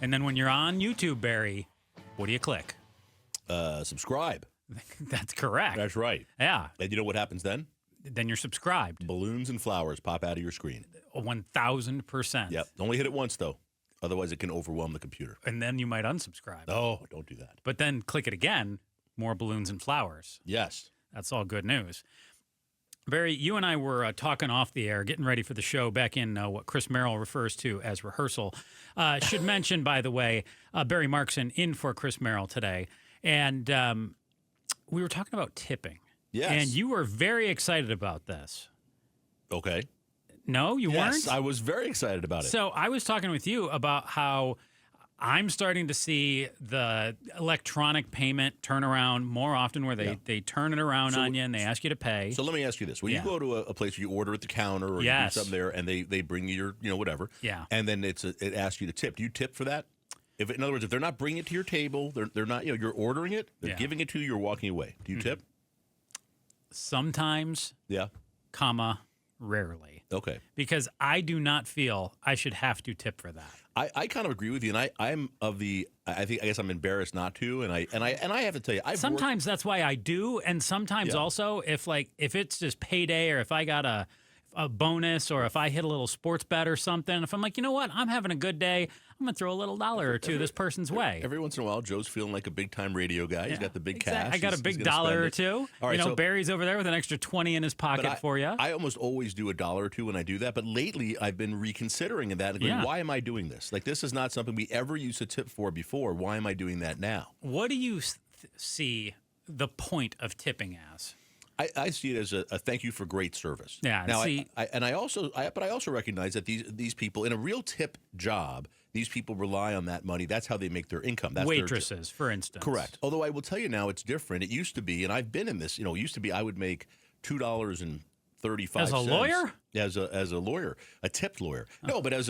And then when you're on YouTube, Barry, what do you click? Subscribe. That's correct. That's right. Yeah. And you know what happens then? Then you're subscribed. Balloons and flowers pop out of your screen. 1,000%. Yep. Only hit it once, though. Otherwise, it can overwhelm the computer. And then you might unsubscribe. Oh, don't do that. But then click it again, more balloons and flowers. Yes. That's all good news. Barry, you and I were talking off the air, getting ready for the show back in what Chris Merrill refers to as rehearsal. Should mention, by the way, Barry Markson in for Chris Merrill today. And we were talking about tipping. Yes. And you were very excited about this. Okay. No, you weren't? Yes, I was very excited about it. So I was talking with you about how I'm starting to see the electronic payment turnaround more often where they turn it around on you and they ask you to pay. So let me ask you this. When you go to a place where you order at the counter or you do something there and they bring you your, whatever. Yeah. And then it asks you to tip. Do you tip for that? In other words, if they're not bringing it to your table, they're not, you're ordering it, they're giving it to you, you're walking away. Do you tip? Sometimes. Yeah. Rarely. Okay. Because I do not feel I should have to tip for that. I kind of agree with you, and I guess I'm embarrassed not to, and I have to tell you, sometimes that's why I do, and sometimes also if it's just payday or if I got a bonus or if I hit a little sports bet or something, if I'm like, you know what, I'm having a good day, I'm going to throw a little dollar or two this person's way. Every once in a while, Joe's feeling like a big-time radio guy. He's got the big cash. I got a big dollar or two. All right, Barry's over there with an extra 20 in his pocket for you. I almost always do $1 or $2 when I do that, but lately I've been reconsidering that and going, why am I doing this? Like, this is not something we ever used to tip for before. Why am I doing that now? What do you see the point of tipping as? I see it as a thank you for great service. Yeah. Now, I also recognize that these people in a real tip job, these people rely on that money. That's how they make their income. That's waitresses, for instance. Correct. Although I will tell you now, it's different. It used to be, and I've been in this. It used to be I would make $2.35 as a lawyer. As a lawyer, a tipped lawyer. Oh. No, but as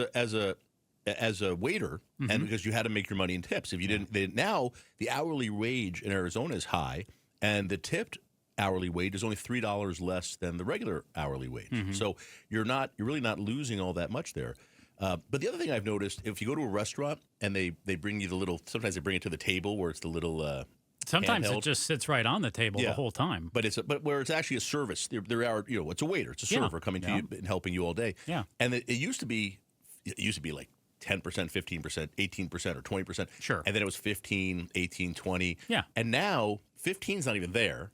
a waiter, and because you had to make your money in tips. If you didn't, now the hourly wage in Arizona is high, and the tipped hourly wage is only $3 less than the regular hourly wage. So you're really not losing all that much there. But the other thing I've noticed, if you go to a restaurant and they bring you sometimes they bring it to the table where it's the little sometimes handheld. It just sits right on the table the whole time. But where it's actually a service. There are it's a waiter, it's a server coming to you and helping you all day. Yeah. And it used to be like 10%, 15%, 18%, or 20%. Sure. And then it was 15, 18, 20. Yeah. And now 15's not even there.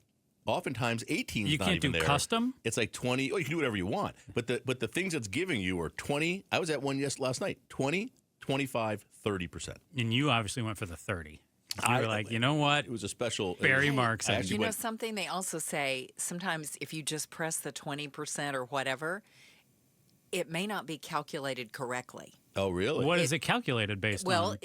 Oftentimes, 18's not even there. You can't do custom? It's like 20. Oh, you can do whatever you want. But the things that's giving you are 20. I was at one last night. 20, 25, 30%. And you obviously went for the 30. You were like, you know what? It was a special. Barry Markson. You know something? They also say sometimes if you just press the 20% or whatever, it may not be calculated correctly. Oh, really? What is it calculated based on? Well,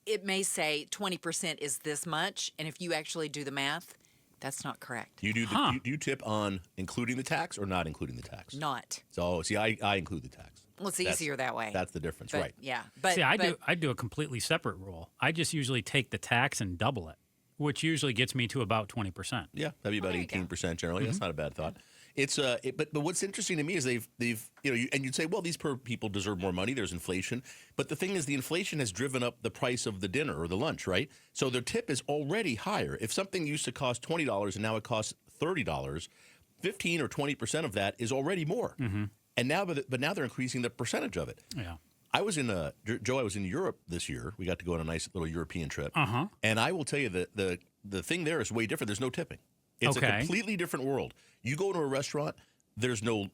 it may say 20% is this much, and if you actually do the math, that's not correct. Do you tip on including the tax or not including the tax? Not. So, see, I include the tax. Well, it's easier that way. That's the difference, right? Yeah. I do a completely separate rule. I just usually take the tax and double it, which usually gets me to about 20%. Yeah, that'd be about 18% generally. That's not a bad thought. It's but what's interesting to me is they've and you'd say, well, these people deserve more money. There's inflation, but the thing is, the inflation has driven up the price of the dinner or the lunch, right? So their tip is already higher. If something used to cost $20 and now it costs $30, 15 or 20% of that is already more. And now, but now they're increasing the percentage of it. Yeah. I was in Europe this year. We got to go on a nice little European trip, and I will tell you that the thing there is way different. There's no tipping. It's a completely different world. You go to a restaurant, there's no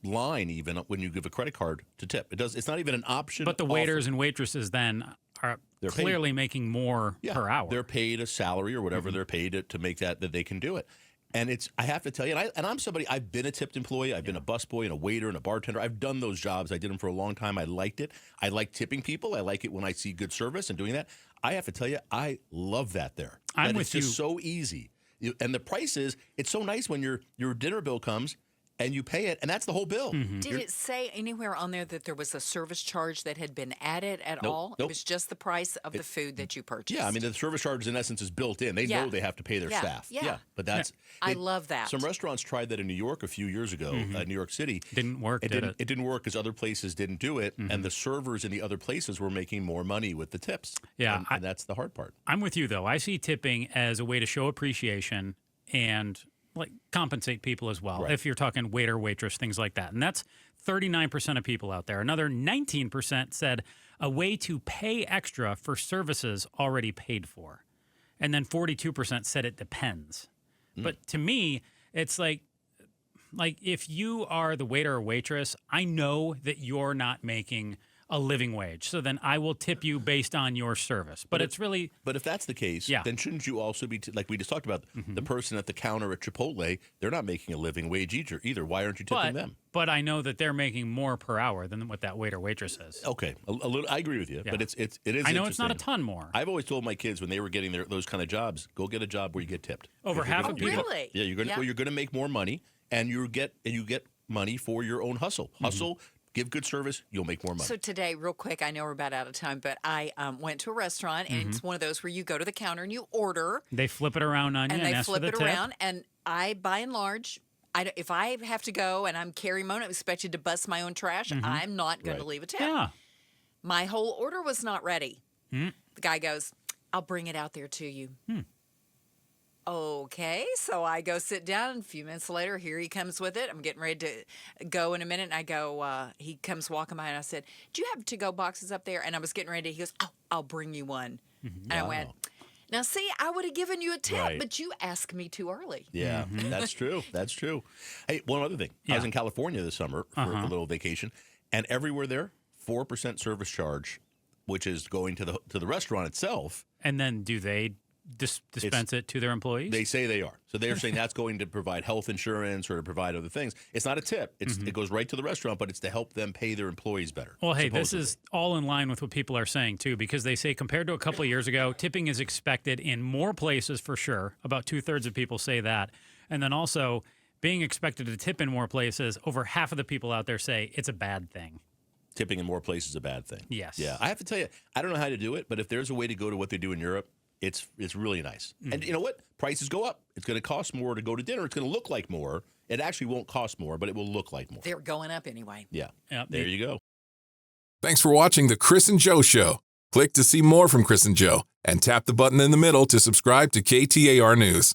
line even when you give a credit card to tip. It's not even an option. But the waiters and waitresses then are clearly making more per hour. They're paid a salary or whatever they're paid to make that they can do it. And I have to tell you, I'm somebody, I've been a tipped employee. I've been a busboy and a waiter and a bartender. I've done those jobs. I did them for a long time. I liked it. I like tipping people. I like it when I see good service and doing that. I have to tell you, I love that there. I'm with you. It's just so easy. And the price is, it's so nice when your dinner bill comes and you pay it, and that's the whole bill. Did it say anywhere on there that there was a service charge that had been added at all? It Nope. was just the price of the food that you purchased. Yeah, I mean, the service charge in essence is built in. They know they have to pay their staff. Yeah. But that's I love that. Some restaurants tried that in New York a few years ago, New York City. Didn't work, did it? It didn't work because other places didn't do it, and the servers in the other places were making more money with the tips. Yeah, and that's the hard part. I'm with you, though. I see tipping as a way to show appreciation and compensate people as well. Right. If you're talking waiter, waitress, things like that. And that's 39% of people out there. Another 19% said a way to pay extra for services already paid for. And then 42% said it depends. But to me, it's like if you are the waiter or waitress, I know that you're not making a living wage. So then I will tip you based on your service. But it's really... But if that's the case, Yeah. then shouldn't you also be, like we just talked about, the person at the counter at Chipotle, they're not making a living wage either. Why aren't you tipping them? But I know that they're making more per hour than what that waiter waitress is. Okay, a little. I agree with you, Yeah. but it is. I know it's not a interesting. ton more. I've always told my kids when they were getting those kind of jobs, go get a job where you get tipped. Over If you're half gonna- of people- Really? Yeah, you're going to make more money, and you get money for your own hustle. Hustle, give good service, you'll make more money. So today, real quick, I know we're about out of time, but I went to a restaurant, and it's one of those where you go to the counter and you order, They flip it around on you and and they ask for flip the it tip. around. And I, by and large, if I have to go and I'm carrying my own, I'm expected to bust my own trash, I'm not going to Right. leave a tip. Yeah. My whole order was not ready. The guy goes, I'll bring it out there to you. Okay, so I go sit down, and a few minutes later, here he comes with it. I'm getting ready to go in a minute, and I go, he comes walking by, and I said, do you have to-go boxes up there? And I was getting ready. He goes, oh, I'll bring you one. And I went, now, see, I would have given you a tip, Right. but you asked me too early. Yeah, that's true. That's true. Hey, one other thing. I was in California this summer for a little vacation, and everywhere there, 4% service charge, which is going to the restaurant itself. And then do they dispense it to their employees? They say they are. So they're saying that's going to provide health insurance or to provide other things. It's not a tip. It goes right to the restaurant, but it's to help them pay their employees better. Well, hey, this supposedly. is all in line with what people are saying, too, because they say compared to a couple of years ago, tipping is expected in more places for sure. About 2/3 of people say that. And then also, being expected to tip in more places, over half of the people out there say it's a bad thing. Tipping in more places is a bad thing. Yes. Yeah. I have to tell you, I don't know how to do it, but if there's a way to go to what they do in Europe, it's really nice. And you know what? Prices go up. It's going to cost more to go to dinner. It's going to look like more. It actually won't cost more, but it will look like more. They're going up anyway. Yeah. Yep. There you go. Thanks for watching The Chris and Joe Show. Click to see more from Chris and Joe and tap the button in the middle to subscribe to KTAR News.